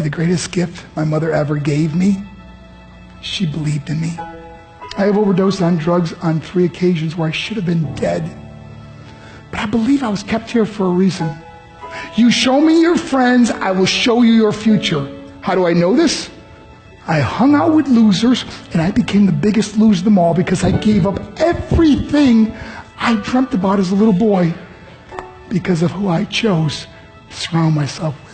the greatest gift my mother ever gave me? She believed in me. I have overdosed on drugs on 3 occasions where I should have been dead. But I believe I was kept here for a reason. You show me your friends, I will show you your future. How do I know this? I hung out with losers, and I became the biggest loser of them all because I gave up everything I dreamt about as a little boy because of who I chose to surround myself with.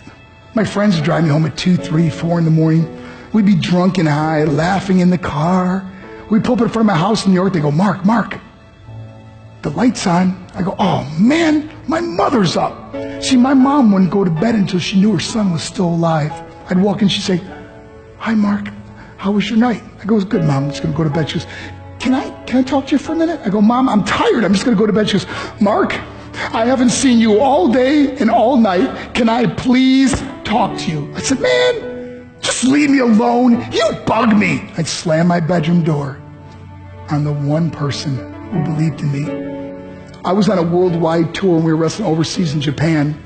My friends would drive me home at 2, 3, 4 in the morning. We'd be drunk and high, laughing in the car. We'd pull up in front of my house in New York. They go, Mark, the light's on. I go, oh man, my mother's up. See, my mom wouldn't go to bed until she knew her son was still alive. I'd walk in, she'd say, hi Mark, how was your night? I go, it was good, Mom, I'm just gonna go to bed. She goes, can I talk to you for a minute? I go, Mom, I'm tired, I'm just gonna go to bed. She goes, Mark, I haven't seen you all day and all night. Can I please talk to you? I said, man, just leave me alone. You bug me. I'd slam my bedroom door on the one person who believed in me. I was on a worldwide tour and we were wrestling overseas in Japan.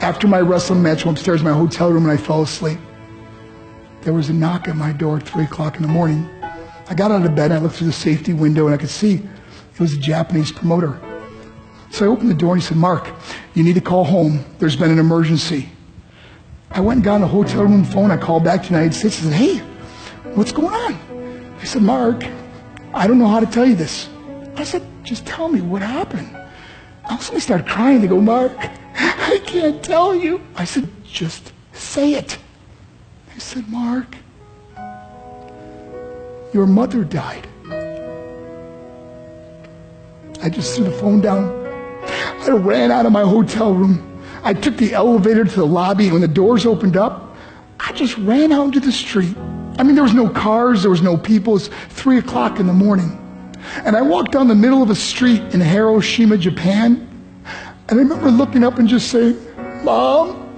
After my wrestling match, I went upstairs in my hotel room and I fell asleep. There was a knock at my door at 3 o'clock in the morning. I got out of bed and I looked through the safety window and I could see it was a Japanese promoter. So I opened the door and he said, Mark, you need to call home. There's been an emergency. I went and got on a hotel room phone. I called back to the United States and said, hey, what's going on? He said, Mark, I don't know how to tell you this. I said, just tell me what happened. All of a sudden I started crying. They go, Mark, I can't tell you. I said, just say it. He said, Mark, your mother died. I just threw the phone down. I ran out of my hotel room. I took the elevator to the lobby, and when the doors opened up, I just ran out into the street. I mean, there was no cars, there was no people. It was 3 o'clock in the morning. And I walked down the middle of a street in Hiroshima, Japan, and I remember looking up and just saying, Mom,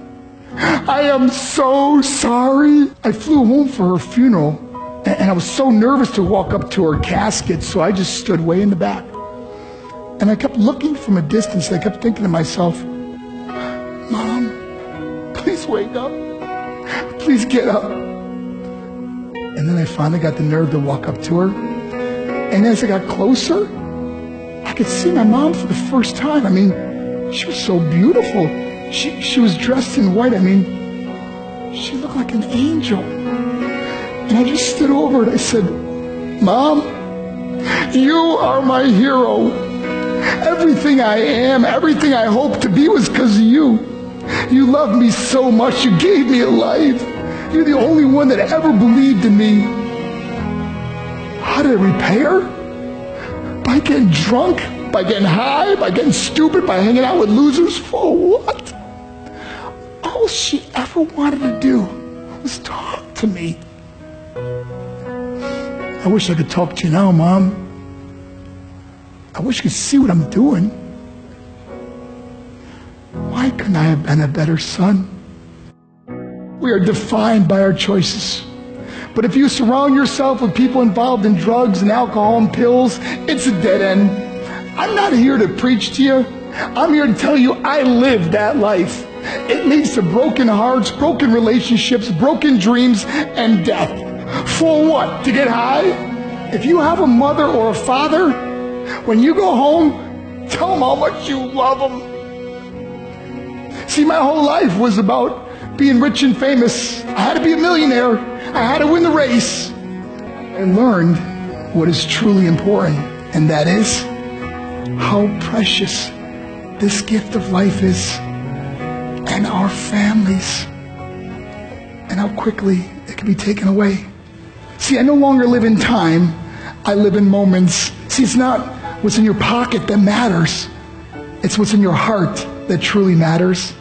I am so sorry. I flew home for her funeral, and I was so nervous to walk up to her casket, so I just stood way in the back. And I kept looking from a distance, and I kept thinking to myself, Mom, please wake up. Please get up. And then I finally got the nerve to walk up to her. And as I got closer, I could see my mom for the first time. I mean, she was so beautiful. She was dressed in white. I mean, she looked like an angel. And I just stood over and I said, Mom, you are my hero. Everything I am, everything I hope to be was because of you. You loved me so much. You gave me a life. You're the only one that ever believed in me. How did I repay her? By getting drunk, by getting high, by getting stupid, by hanging out with losers? For what? All she ever wanted to do was talk to me. I wish I could talk to you now, Mom. I wish you could see what I'm doing. Why couldn't I have been a better son? We are defined by our choices. But if you surround yourself with people involved in drugs and alcohol and pills, it's a dead end. I'm not here to preach to you. I'm here to tell you I lived that life. It leads to broken hearts, broken relationships, broken dreams, and death. For what? To get high? If you have a mother or a father, when you go home, tell them how much you love them. See, my whole life was about being rich and famous. I had to be a millionaire. I had to win the race. I learned what is truly important, and that is how precious this gift of life is, and our families, and how quickly it can be taken away. See, I no longer live in time. I live in moments. See, it's not what's in your pocket that matters. It's what's in your heart that truly matters.